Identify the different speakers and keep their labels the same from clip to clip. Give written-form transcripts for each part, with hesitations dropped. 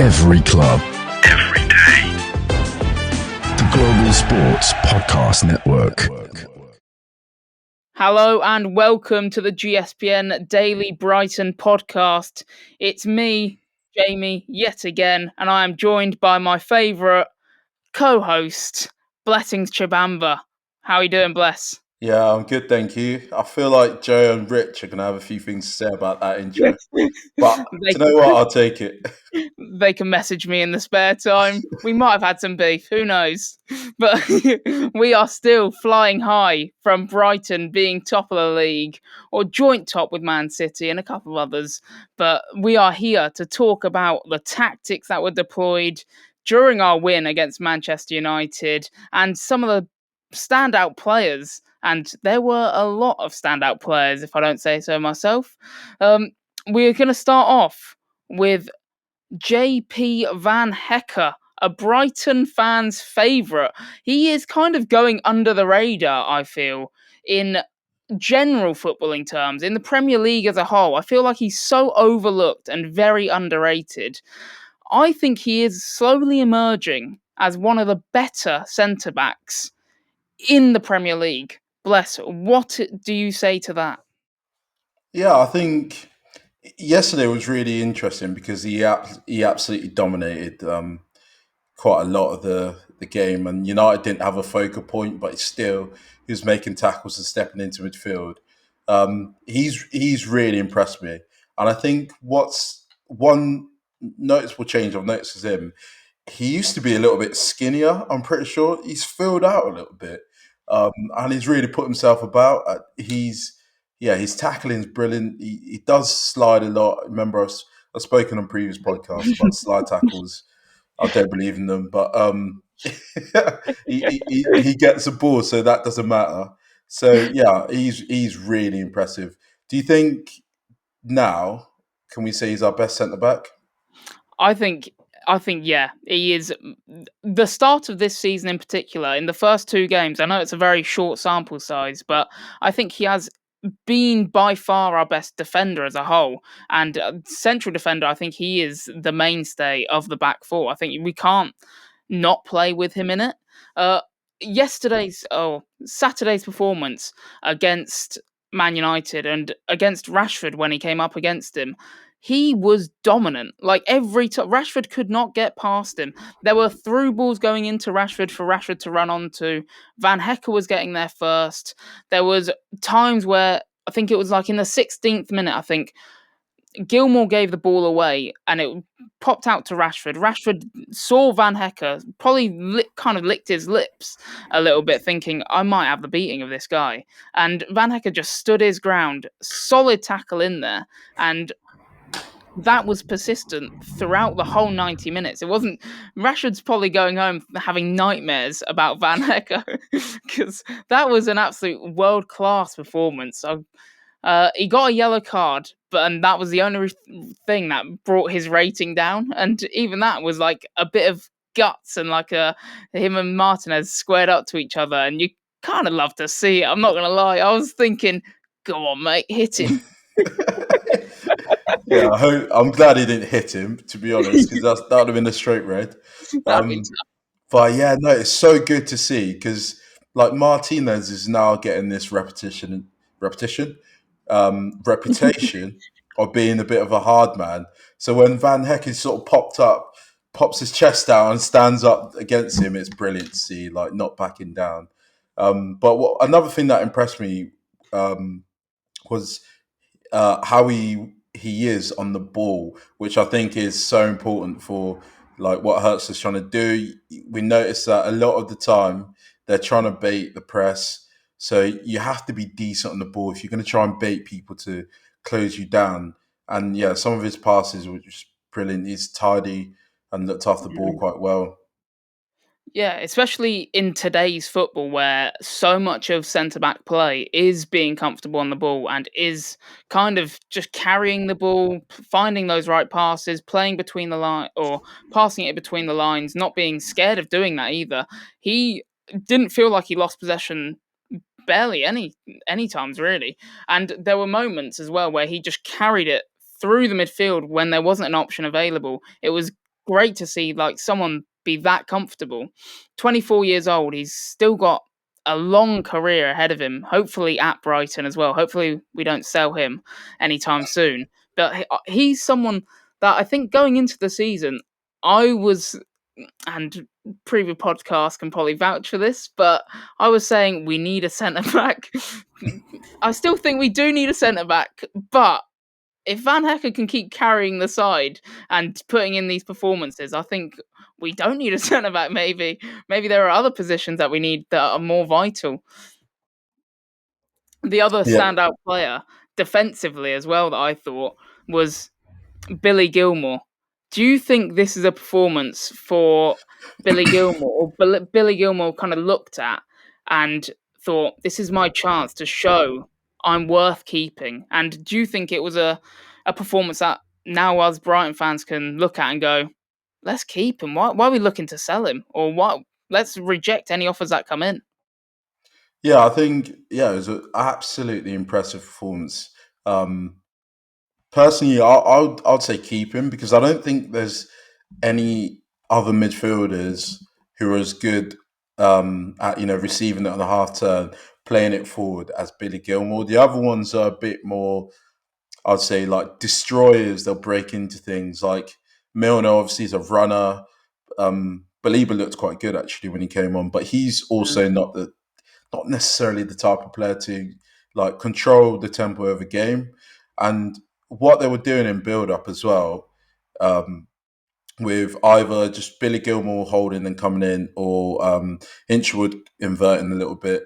Speaker 1: Every club. Every day. The Global Sports Podcast Network.
Speaker 2: Hello and welcome to the GSPN Daily Brighton podcast. It's me, Jamie, yet again, and I am joined by my favourite co-host, Blessings Chibamba. How are you doing, Bless?
Speaker 3: Yeah, I'm good, thank you. I feel like Joe and Rich are going to have a few things to say about that intro. But do you know what? I'll take it.
Speaker 2: They can message me in the spare time. We might have had some beef, who knows? But we are still flying high from Brighton being top of the league, or joint top with Man City and a couple of others. But we are here to talk about the tactics that were deployed during our win against Manchester United and some of the standout players. And there were a lot of standout players, if I don't say so myself. We're going to start off with JP Van Hecker, a Brighton fan's favourite. He is kind of going under the radar, I feel, in general footballing terms, in the Premier League as a whole. I feel like he's so overlooked and very underrated. I think he is slowly emerging as one of the better centre-backs in the Premier League. Bless, what do you say to that?
Speaker 3: Yeah, I think yesterday was really interesting because he absolutely dominated quite a lot of the game, and United didn't have a focal point, but he was making tackles and stepping into midfield. He's really impressed me, and I think what's one noticeable change I've noticed with him. He used to be a little bit skinnier. I'm pretty sure he's filled out a little bit, and he's really put himself about. His tackling is brilliant. He does slide a lot. Remember, I've spoken on previous podcasts about slide tackles. I don't believe in them, but he gets the ball, so that doesn't matter. So yeah, he's really impressive. Do you think now can we say he's our best centre back?
Speaker 2: I think yeah, he is. The start of this season in particular, in the first two games, I know it's a very short sample size, but I think he has been by far our best defender as a whole. And central defender, I think he is the mainstay of the back four. I think we can't not play with him in it. Saturday's performance against Man United and against Rashford when he came up against him, he was dominant. Like every time, Rashford could not get past him. There were through balls going into Rashford for Rashford to run onto. Van Hecker was getting there first. There was times where I think it was like in the 16th minute, I think Gilmour gave the ball away and it popped out to Rashford. Rashford saw Van Hecker, probably kind of licked his lips a little bit, thinking, I might have the beating of this guy. And Van Hecker just stood his ground, solid tackle in there. And that was persistent throughout the whole 90 minutes. It wasn't Rashford's probably going home having nightmares about Van Hecker because that was an absolute world-class performance. He got a yellow card, and that was the only thing that brought his rating down. And even that was like a bit of guts and like him and Martinez squared up to each other. And you kind of love to see it. I'm not going to lie. I was thinking, go on, mate, hit him.
Speaker 3: Yeah, I'm glad he didn't hit him, to be honest, because that would have been a straight red. But yeah, no, it's so good to see because like Martinez is now getting this reputation of being a bit of a hard man. So when Van Heck is sort of pops his chest out and stands up against him, it's brilliant to see, like not backing down. But another thing that impressed me was how he is on the ball, which I think is so important for like what Hertz is trying to do. We notice that a lot of the time they're trying to bait the press, so you have to be decent on the ball if you're going to try and bait people to close you down. And yeah, some of his passes were just brilliant. He's tidy and looked after the ball quite well.
Speaker 2: Yeah, especially in today's football where so much of centre-back play is being comfortable on the ball and is kind of just carrying the ball, finding those right passes, playing between the line or passing it between the lines, not being scared of doing that either. He didn't feel like he lost possession barely any times really. And there were moments as well where he just carried it through the midfield when there wasn't an option available. It was great to see like someone be that comfortable. 24 years old, he's still got a long career ahead of him. Hopefully at Brighton as well. Hopefully we don't sell him anytime soon. But he's someone that I think going into the season, I was, and previous podcasts can probably vouch for this, but I was saying we need a centre back. I still think we do need a centre back, but if Van Hecker can keep carrying the side and putting in these performances, I think we don't need a centre back. Maybe there are other positions that we need that are more vital. The other
Speaker 3: Yeah,
Speaker 2: standout player defensively as well that I thought was Billy Gilmour. Do you think this is a performance for Billy Gilmour, or Billy Gilmour kind of looked at and thought, "This is my chance to show I'm worth keeping"? And do you think it was a performance that now us Brighton fans can look at and go, "Let's keep him. Why are we looking to sell him? Or what? Let's reject any offers that come in."
Speaker 3: yeah, I think it was an absolutely impressive performance. Um, Personally, I'd say keep him because I don't think there's any other midfielders who are as good at receiving it on the half turn, playing it forward as Billy Gilmour. The other ones are a bit more, I'd say, like destroyers. They'll break into things. Like Milner, obviously, is a runner. Belieber looked quite good actually when he came on, but he's also not necessarily the type of player to like control the tempo of a game. And what they were doing in build up as well, um, with either just Billy Gilmour holding and coming in, or Inchwood inverting a little bit.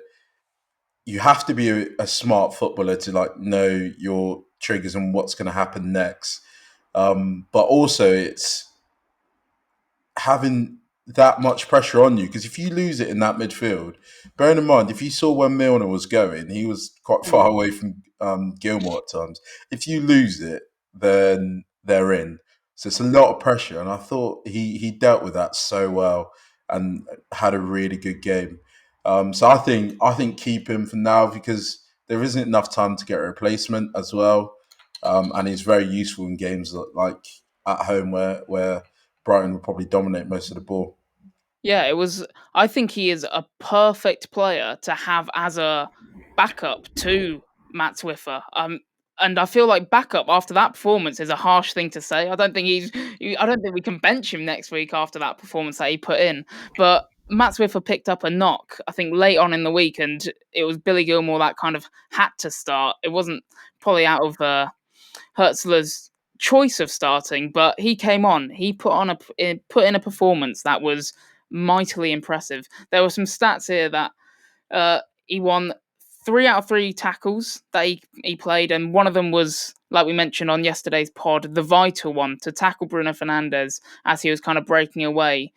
Speaker 3: You have to be a smart footballer to like know your triggers and what's going to happen next. But also, it's having that much pressure on you because if you lose it in that midfield, bearing in mind, if you saw where Milner was going, he was quite far away from Gilmour at times. If you lose it, then they're in. So it's a lot of pressure, and I thought he dealt with that so well and had a really good game. So I think keep him for now because there isn't enough time to get a replacement as well, and he's very useful in games like at home where Brighton will probably dominate most of the ball.
Speaker 2: Yeah, it was. I think he is a perfect player to have as a backup to Matt Swiffer. And I feel like backup after that performance is a harsh thing to say. I don't think I don't think we can bench him next week after that performance that he put in. But Matt Swiffer picked up a knock, I think, late on in the week, and it was Billy Gilmour that kind of had to start. It wasn't probably out of Hertzler's choice of starting, but he came on. He put in a performance that was mightily impressive. There were some stats here that he won 3 out of 3 tackles that he played, and one of them was, like we mentioned on yesterday's pod, the vital one to tackle Bruno Fernandes as he was kind of breaking away.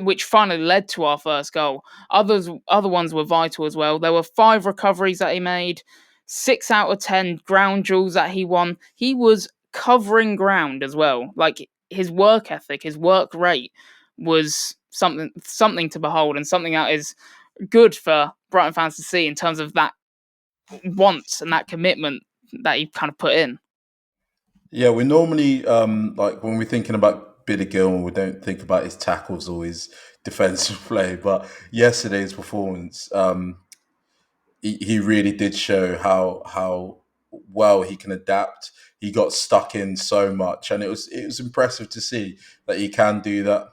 Speaker 2: Which finally led to our first goal. Other ones were vital as well. There were 5 recoveries that he made, 6 out of 10 ground duels that he won. He was covering ground as well. Like his work ethic, his work rate was something to behold, and something that is good for Brighton fans to see in terms of that want and that commitment that he kind of put in.
Speaker 3: Yeah, we normally like when we're thinking about Billy Gilmore, we don't think about his tackles or his defensive play. But yesterday's performance, he really did show how well he can adapt. He got stuck in so much, and it was impressive to see that he can do that.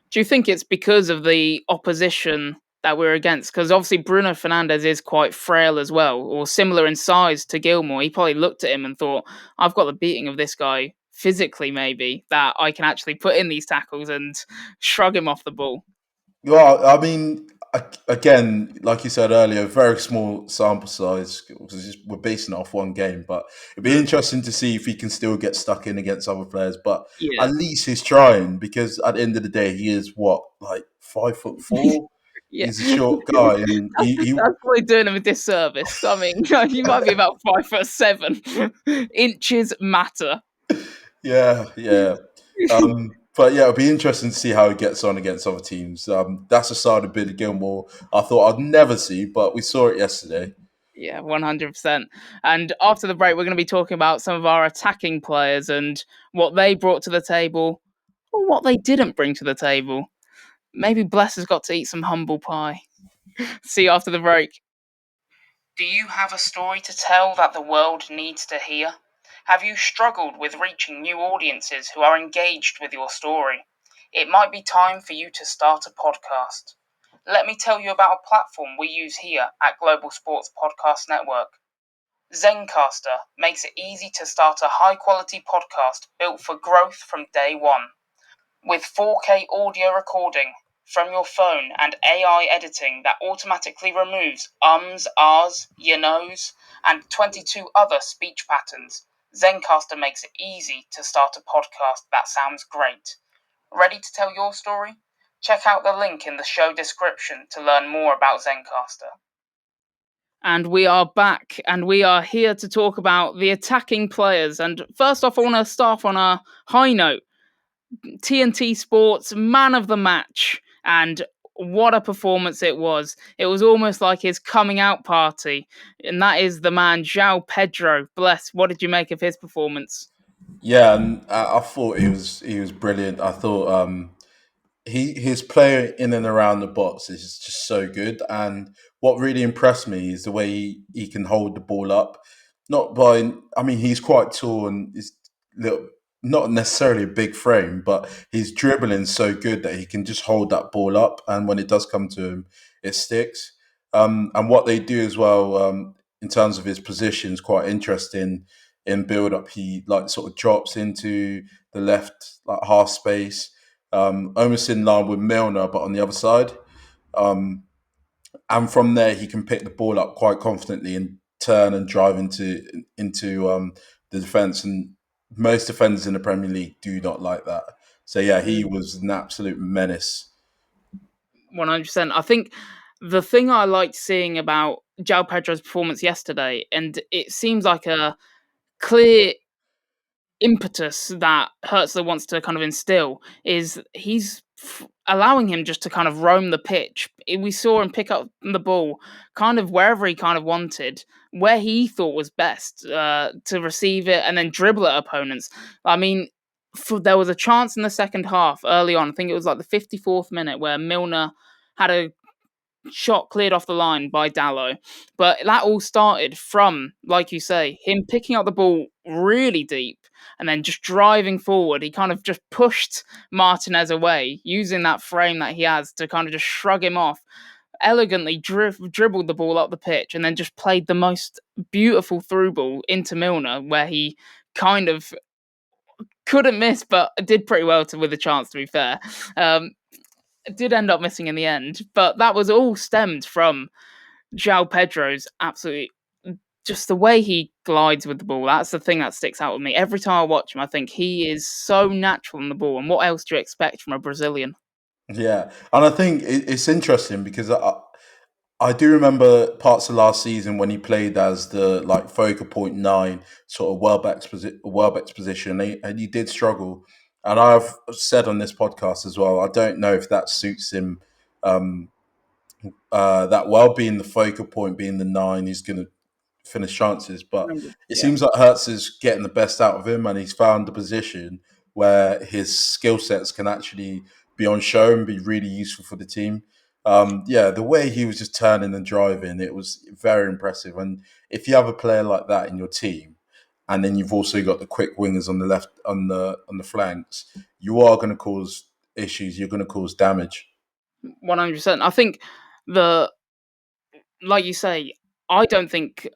Speaker 2: Do you think it's because of the opposition that we're against? Because obviously Bruno Fernandes is quite frail as well, or similar in size to Gilmore. He probably looked at him and thought, I've got the beating of this guy physically, maybe, that I can actually put in these tackles and shrug him off the ball.
Speaker 3: Well, I mean, again, like you said earlier, very small sample size because we're basing it off one game. But it'd be interesting to see if he can still get stuck in against other players. But
Speaker 2: Yeah.
Speaker 3: at least he's trying because at the end of the day, he is what, like 5'4".
Speaker 2: Yeah.
Speaker 3: He's a short guy, and he
Speaker 2: That's probably doing him a disservice. I mean, he might be about 5'7". Inches matter.
Speaker 3: yeah. But yeah, it'll be interesting to see how he gets on against other teams. That's a side of Billy Gilmore I thought I'd never see, but we saw it yesterday.
Speaker 2: Yeah, 100%. And after the break, we're going to be talking about some of our attacking players and what they brought to the table, or what they didn't bring to the table. Maybe Bless has got to eat some humble pie. See you after the break. Do you have a story to tell that the world needs to hear? Have you struggled with reaching new audiences who are engaged with your story? It might be time for you to start a podcast. Let me tell you about a platform we use here at Global Sports Podcast Network. Zencastr makes it easy to start a high-quality podcast built for growth from day one. With 4K audio recording from your phone and AI editing that automatically removes ums, ahs, you knows, and 22 other speech patterns, Zencastr makes it easy to start a podcast that sounds great. Ready to tell your story? Check out the link in the show description to learn more about Zencastr. And we are back, and we are here to talk about the attacking players. And first off, I want to start on a high note. TNT Sports man of the match, and what a performance it was. It was almost like his coming out party, and that is the man João Pedro. Bless, what did you make of his performance?
Speaker 3: Yeah, and I thought he was brilliant. I thought his player in and around the box is just so good. And what really impressed me is the way he can hold the ball up. Not by, I mean, he's quite tall and is little, not necessarily a big frame, but his dribbling so good that he can just hold that ball up. And when it does come to him, it sticks. And what they do as well, in terms of his position, is quite interesting. In build up, he like sort of drops into the left like half space, almost in line with Milner, but on the other side. Um, and from there, he can pick the ball up quite confidently and turn and drive into the defense. And most defenders in the Premier League do not like that. So yeah, he was an absolute menace.
Speaker 2: 100%. I think the thing I liked seeing about João Pedro's performance yesterday, and it seems like a clear impetus that Hertzler wants to kind of instill, is allowing him just to kind of roam the pitch. We saw him pick up the ball kind of wherever he kind of wanted, where he thought was best to receive it and then dribble at opponents. I mean, there was a chance in the second half early on, I think it was like the 54th minute, where Milner had a shot cleared off the line by Dalot. But that all started from, like you say, him picking up the ball really deep and then just driving forward. He kind of just pushed Martinez away, using that frame that he has to kind of just shrug him off. Elegantly dribbled the ball up the pitch and then just played the most beautiful through ball into Milner, where he kind of couldn't miss, but did pretty well with a chance, to be fair. Did end up missing in the end, but that was all stemmed from João Pedro's absolutely just the way he glides with the ball. That's the thing that sticks out with me. Every time I watch him, I think he is so natural on the ball. And what else do you expect from a Brazilian?
Speaker 3: Yeah, and I think it's interesting because I do remember parts of last season when he played as the like focal point nine, sort of Welbeck's position, and he did struggle. And I've said on this podcast as well, I don't know if that suits him um, that well, being the focal point, being the nine, he's going to finish chances. But it
Speaker 2: Yeah.
Speaker 3: seems like Hertz is getting the best out of him, and he's found the position where his skill sets can actually be on show and be really useful for the team. Yeah, the way he was just turning and driving, it was very impressive. And if you have a player like that in your team, and then you've also got the quick wingers on the left, on the flanks, you are going to cause issues. You're going to cause damage.
Speaker 2: 100%. I think the like you say, I don't think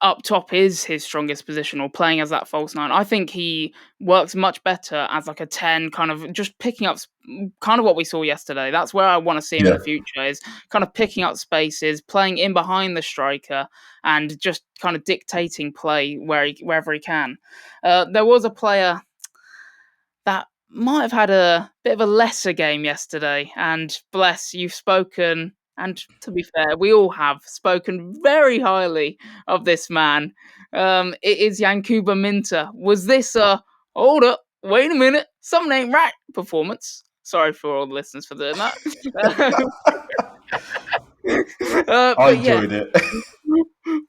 Speaker 2: up top is his strongest position or playing as that false nine. I think he works much better as like a 10, kind of just picking up kind of what we saw yesterday. That's where I want to see him in
Speaker 3: Yeah.
Speaker 2: the future, is kind of picking up spaces, playing in behind the striker, and just kind of dictating play wherever he can. There was a player that might have had a bit of a lesser game yesterday. And Bless, you've spoken, and to be fair, we all have spoken very highly of this man. It is Yankuba Minter. Was this a hold up, wait a minute, something ain't right performance? Sorry for all the listeners for doing that.
Speaker 3: I
Speaker 2: But yeah,
Speaker 3: enjoyed it.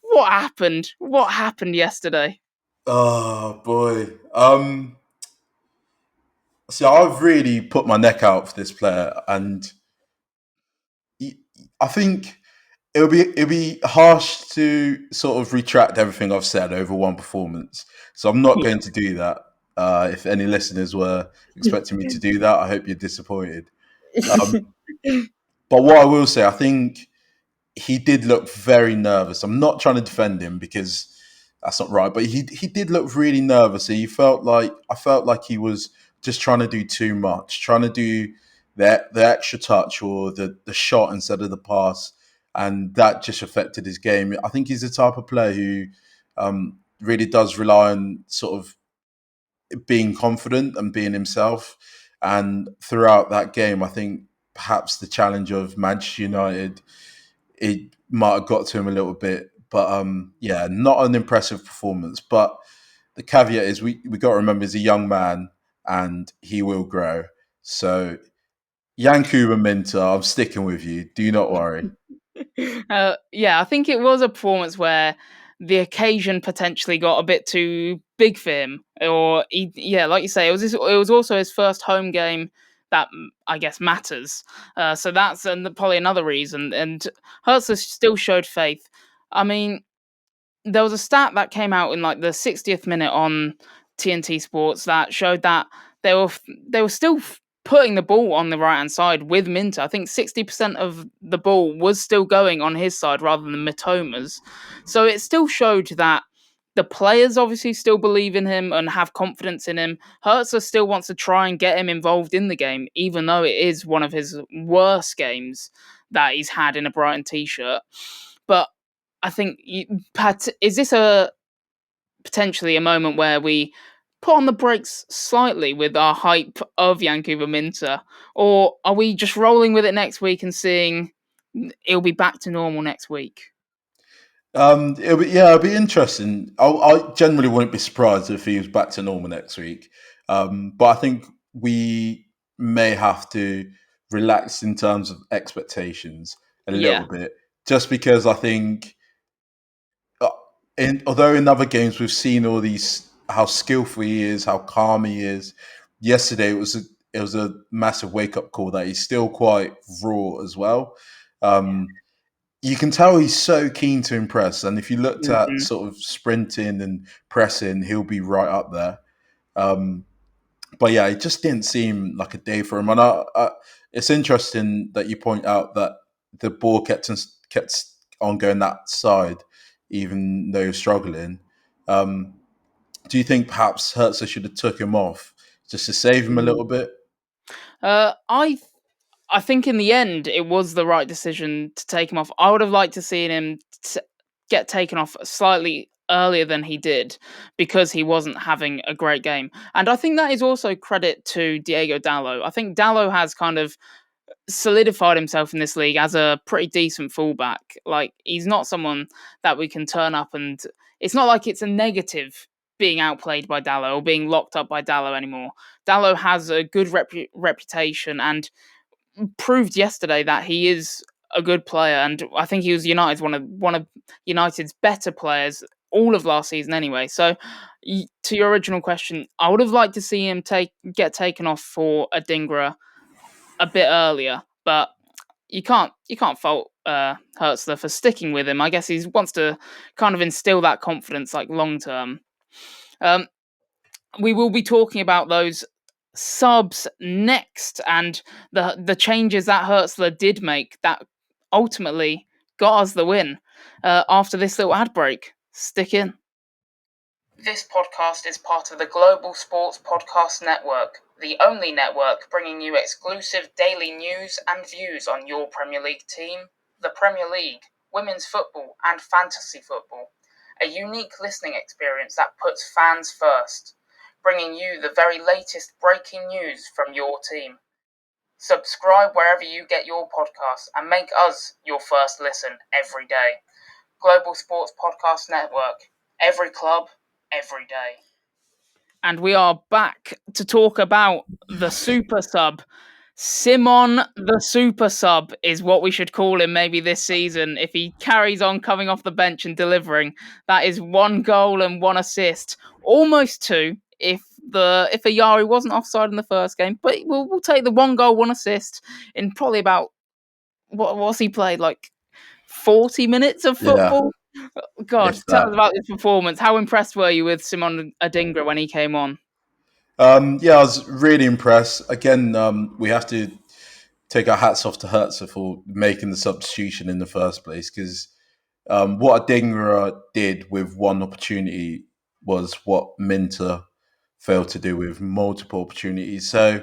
Speaker 2: what happened? What happened yesterday?
Speaker 3: Oh boy. See, I've really put my neck out for this player, and I think it'll be harsh to sort of retract everything I've said over one performance. So I'm not going to do that. If any listeners were expecting me to do that, I hope you're disappointed. Um, but what I will say, I think he did look very nervous. I'm not trying to defend him because that's not right, but he did look really nervous. I felt like he was just trying to do too much, trying to do the extra touch or the shot instead of the pass, and that just affected his game. I think he's the type of player who really does rely on sort of being confident and being himself. And throughout that game, I think perhaps the challenge of Manchester United, it might have got to him a little bit. But yeah, not an impressive performance. But the caveat is we got to remember he's a young man and he will grow. So Yankuba Minter, I'm sticking with you. Do not worry.
Speaker 2: Yeah, I think it was a performance where the occasion potentially got a bit too big for him, or yeah, like you say, it was also his first home game that I guess matters. So that's probably another reason. And Hertzler still showed faith. I mean, there was a stat that came out in like the 60th minute on TNT Sports that showed that they were still putting the ball on the right hand side with Minter. I think 60% of the ball was still going on his side rather than Mitoma's. So it still showed that the players obviously still believe in him and have confidence in him. Hertzler still wants to try and get him involved in the game, even though it is one of his worst games that he's had in a Brighton t-shirt. But I think, Pat, is this potentially a moment where we put on the brakes slightly with our hype of Yankuba Minter, or are we just rolling with it next week and seeing it'll be back to normal next week?
Speaker 3: It'll be interesting. I generally wouldn't be surprised if he was back to normal next week. But I think we may have to relax in terms of expectations a
Speaker 2: Yeah.
Speaker 3: little bit, just because I think, uh, although in other games we've seen all these how skillful he is, how calm he is. Yesterday it was a massive wake up call that he's still quite raw as well. Um, you can tell he's so keen to impress. And if you looked at
Speaker 2: Mhm.
Speaker 3: sort of sprinting and pressing, he'll be right up there. Um, but yeah, it just didn't seem like a day for him. And it's interesting that you point out that the ball kept on going that side, even though he was struggling. Um, do you think perhaps Hertz should have took him off just to save him a little bit?
Speaker 2: Uh, I I think in the end it was the right decision to take him off. I would have liked to seen him get taken off slightly earlier than he did because he wasn't having a great game. And I think that is also credit to Diego Dallo. I think Dallo has kind of solidified himself in this league as a pretty decent fullback. Like he's not someone that we can turn up and it's not like it's a negative being outplayed by Dallo or being locked up by Dallo anymore. Dallo has a good reputation and proved yesterday that he is a good player, and I think he was United's one of United's better players all of last season anyway. So to your original question, I would have liked to see him get taken off for a Dingra a bit earlier, but you can't fault Hertzler for sticking with him. I guess he wants to kind of instill that confidence like long term. Um, we will be talking about those subs next and the changes that Hertzler did make that ultimately got us the win after this little ad break. Stick in. This podcast is part of the Global Sports Podcast Network, the only network bringing you exclusive daily news and views on your Premier League team, the Premier League, women's football, and fantasy football. A unique listening experience that puts fans first, bringing you the very latest breaking news from your team. Subscribe wherever you get your podcasts and make us your first listen every day. Global Sports Podcast Network. Every club, every day. And we are back to talk about the super sub. Simon the super sub is what we should call him maybe this season if he carries on coming off the bench and delivering. That is 1 goal and 1 assist. Almost 2. if Ayari wasn't offside in the first game, but we'll take the 1 goal, 1 assist in probably about what's he played, like 40 minutes of
Speaker 3: Yeah,
Speaker 2: football? God,
Speaker 3: if
Speaker 2: tell us
Speaker 3: that.
Speaker 2: about this performance. How impressed were you with Simon Adingra when he came on?
Speaker 3: Yeah, I was really impressed. Again, we have to take our hats off to Hertz for making the substitution in the first place, because what Adingra did with one opportunity was what Minter failed to do with multiple opportunities. So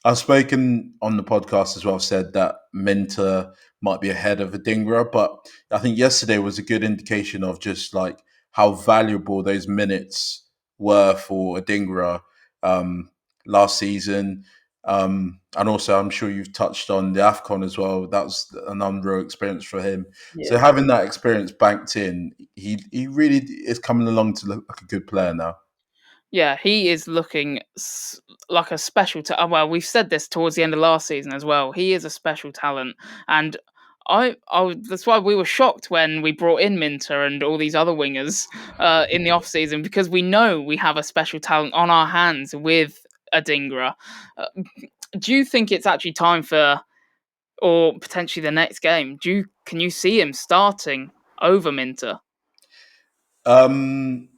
Speaker 3: I've spoken on the podcast as well, said that Minter might be ahead of Adingra, but I think yesterday was a good indication of just like how valuable those minutes were for Adingra um, last season. And also, I'm sure you've touched on the AFCON as well. That was an unreal experience for him. So
Speaker 2: Yeah.
Speaker 3: having that experience banked in, he really is coming along to look like a good player now.
Speaker 2: Yeah, he is looking like a special well, we've said this towards the end of last season as well. He is a special talent, and that's why we were shocked when we brought in Minter and all these other wingers in the off season, because we know we have a special talent on our hands with Adingra. Uh, do you think it's actually time for, or potentially the next game? Can you see him starting over Minter?
Speaker 3: Um,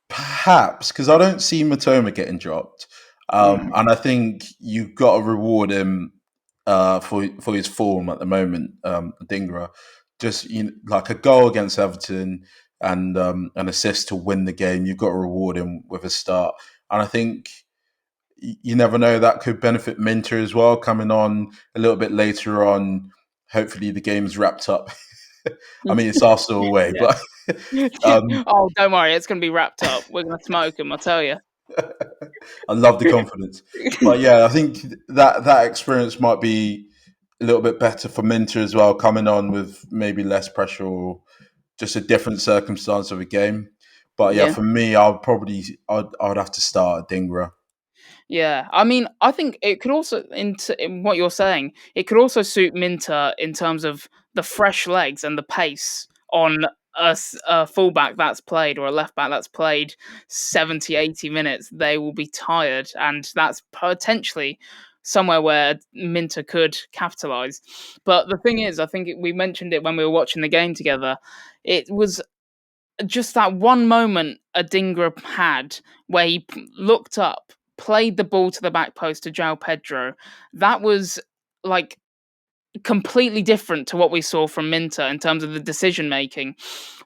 Speaker 3: Perhaps, because I don't see Matoma getting dropped, and I think you've got to reward him for his form at the moment. Dingra, just like a goal against Everton and an assist to win the game. You've got to reward him with a start, and I think you never know, that could benefit Minter as well, coming on a little bit later on. Hopefully, the game's wrapped up. I mean, it's Arsenal away,
Speaker 2: Yeah.
Speaker 3: but um,
Speaker 2: Oh, don't worry, it's going to be wrapped up. We're going to smoke him, I tell you.
Speaker 3: I love the confidence. But yeah, I think that experience might be a little bit better for Minter as well, coming on with maybe less pressure or just a different circumstance of a game. But yeah,
Speaker 2: Yeah.
Speaker 3: for me, I'd have to start at Dingra.
Speaker 2: Yeah, I mean, I think it could also, in what you're saying, it could also suit Minter in terms of the fresh legs and the pace on a fullback that's played, or a left back that's played 70, 80 minutes. They will be tired, and that's potentially somewhere where Minter could capitalise. But the thing is, I think we mentioned it when we were watching the game together. It was just that one moment Adingra had where he looked up, played the ball to the back post to João Pedro. That was like completely different to what we saw from Minter in terms of the decision making.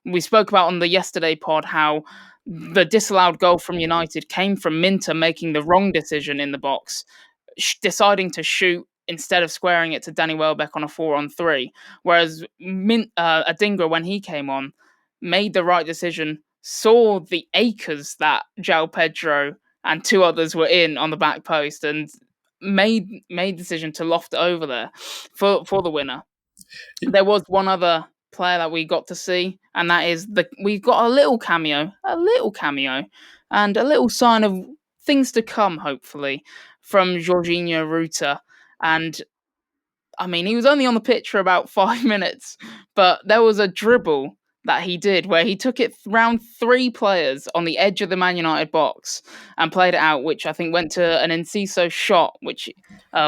Speaker 2: We spoke about on the yesterday pod how the disallowed goal from United came from Minter making the wrong decision in the box, deciding to shoot instead of squaring it to Danny Welbeck on a 4-on-3. Whereas Adingra, when he came on, made the right decision, saw the acres that João Pedro and 2 others were in on the back post, and made the decision to loft it over there for the winner. There was one other player that we got to see, and that is we got a little cameo, and a little sign of things to come, hopefully, from Jorginho Ruta. And I mean, he was only on the pitch for about 5 minutes, but there was a dribble that he did where he took it round 3 players on the edge of the Man United box and played it out, which I think went to an Enciso shot, which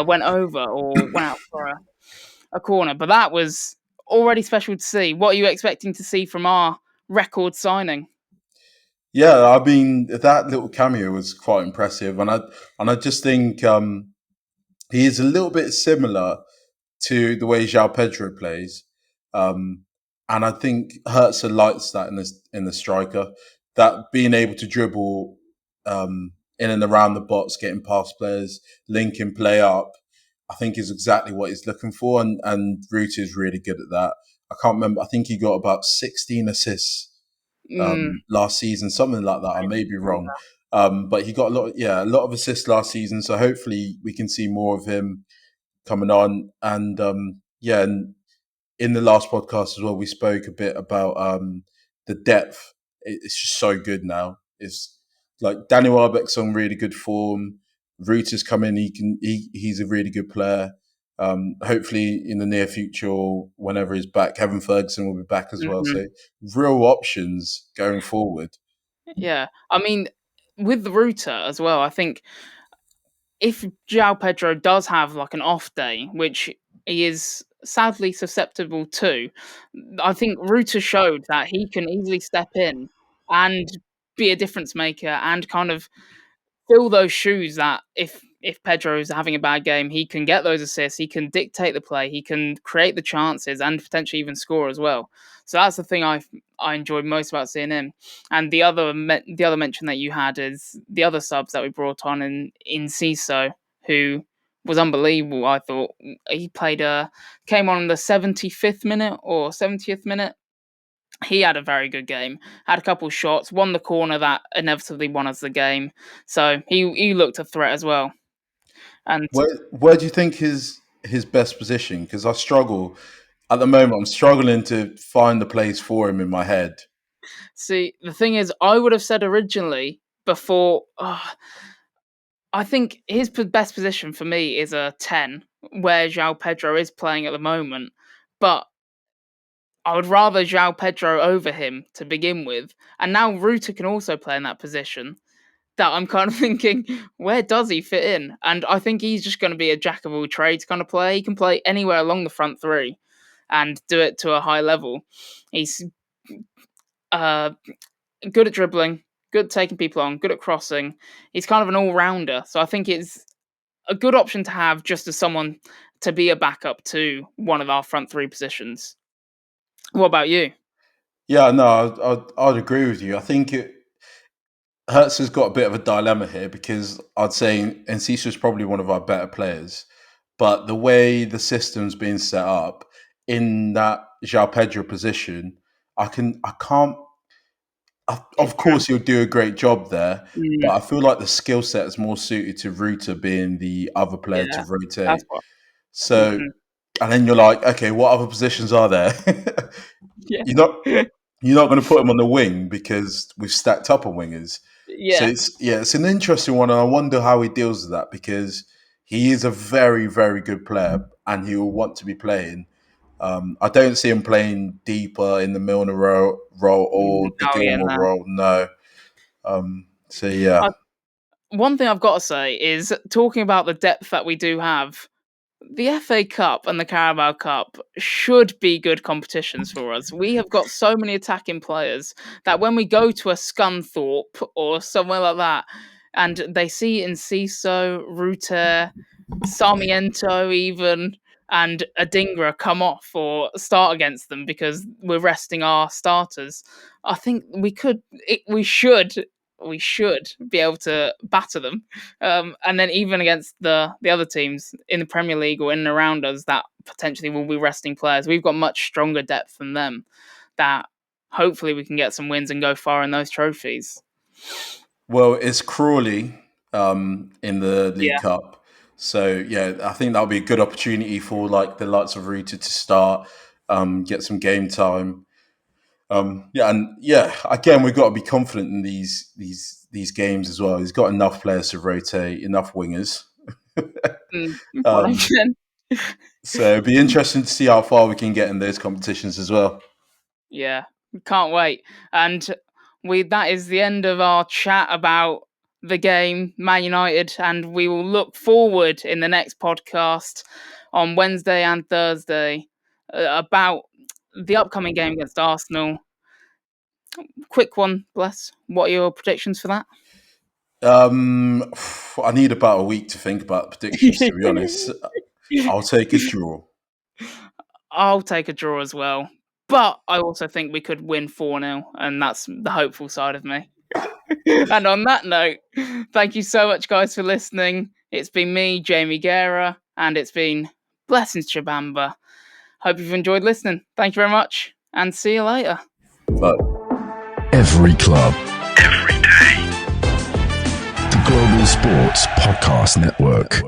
Speaker 2: went over or went out for a corner. But that was already special to see. What are you expecting to see from our record signing?
Speaker 3: Yeah, I mean that little cameo was quite impressive, and I just think he is a little bit similar to the way João Pedro plays. Um, and I think Hertz likes that in the striker, that being able to dribble in and around the box, getting past players, linking play up, I think is exactly what he's looking for. And Root is really good at that. I can't remember. I think he got about 16 assists
Speaker 2: Mm,
Speaker 3: last season, something like that. I may be wrong. But he got a lot of assists last season. So hopefully we can see more of him coming on. And and in the last podcast as well, we spoke a bit about the depth. It's just so good now. It's like Daniel Welbeck's on really good form. Ruta's come in. He's a really good player. Hopefully, in the near future, or whenever he's back, Kevin Ferguson will be back as well.
Speaker 2: mhm.
Speaker 3: So, real options going forward.
Speaker 2: Yeah, I mean, with the router as well, I think if João Pedro does have like an off day, which he is sadly susceptible to, I think Ruta showed that he can easily step in and be a difference maker and kind of fill those shoes that if Pedro is having a bad game, he can get those assists, he can dictate the play, he can create the chances and potentially even score as well. So that's the thing I enjoyed most about seeing him. And the other mention that you had is the other subs that we brought on in CISO, who was unbelievable. I thought he came on in the 75th minute or 70th minute. He had a very good game, had a couple of shots, won the corner that inevitably won us the game. So he looked a threat as well. And
Speaker 3: Where do you think his best position? Because I struggle at the moment. I'm struggling to find the place for him in my head.
Speaker 2: see, the thing is, I would have said originally before. I think his best position for me is a 10, where João Pedro is playing at the moment. But I would rather João Pedro over him to begin with. And now Ruta can also play in that position. That I'm kind of thinking, where does he fit in? And I think he's just going to be a jack of all trades kind of player. He can play anywhere along the front three and do it to a high level. He's good at dribbling, good at taking people on, good at crossing. He's kind of an all-rounder. So I think it's a good option to have just as someone to be a backup to one of our front three positions. What about you?
Speaker 3: Yeah, no, I'd agree with you. I think Hertz has got a bit of a dilemma here because I'd say Enciso is probably one of our better players, but the way the system's being set up in that João Pedro position, I can't. Of course, he'll do a great job there, but I feel like the skill set is more suited to Ruta being the other player to
Speaker 2: Yeah,
Speaker 3: rotate.
Speaker 2: that's what.
Speaker 3: So, and then you're like, okay, what other positions are there?
Speaker 2: Yeah.
Speaker 3: You're not going to put him on the wing because we've stacked up on wingers. So
Speaker 2: Yeah.
Speaker 3: it's an interesting one, and I wonder how he deals with that because he is a very, very good player, and he will want to be playing. I don't see him playing deeper in the Milner role or the
Speaker 2: Oh yeah,
Speaker 3: Gilmore
Speaker 2: no.
Speaker 3: role. No. So yeah.
Speaker 2: One thing I've got to say is talking about the depth that we do have. The FA Cup and the Carabao Cup should be good competitions for us. We have got so many attacking players that when we go to a Scunthorpe or somewhere like that, and they see Enciso, Ruter, Sarmiento even, and Adingra come off or start against them because we're resting our starters. I think we should be able to batter them, and then even against the other teams in the Premier League or in and around us that potentially will be resting players. We've got much stronger depth than them. That hopefully we can get some wins and go far in those trophies.
Speaker 3: Well, it's Crawley in the League
Speaker 2: Yeah.
Speaker 3: Cup. So yeah, I think that'll be a good opportunity for like the likes of Ruta to start, get some game time. Again, we've got to be confident in these games as well. He's got enough players to rotate, enough wingers.
Speaker 2: What I'm saying.
Speaker 3: So it'd be interesting to see how far we can get in those competitions as well.
Speaker 2: Yeah, can't wait. And that is the end of our chat about the game, Man United, and we will look forward in the next podcast on Wednesday and Thursday about the upcoming game against Arsenal. Quick one, Bless. What are your predictions for that?
Speaker 3: I need about a week to think about predictions, to be honest. I'll take a draw.
Speaker 2: I'll take a draw as well. But I also think we could win 4-0, and that's the hopeful side of me. And on that note, thank you so much, guys, for listening. It's been me, Jamie Guerra, and it's been Blessings Chabamba. Hope you've enjoyed listening. Thank you very much, and see you later.
Speaker 3: But
Speaker 1: Every club, every day. The Global Sports Podcast Network.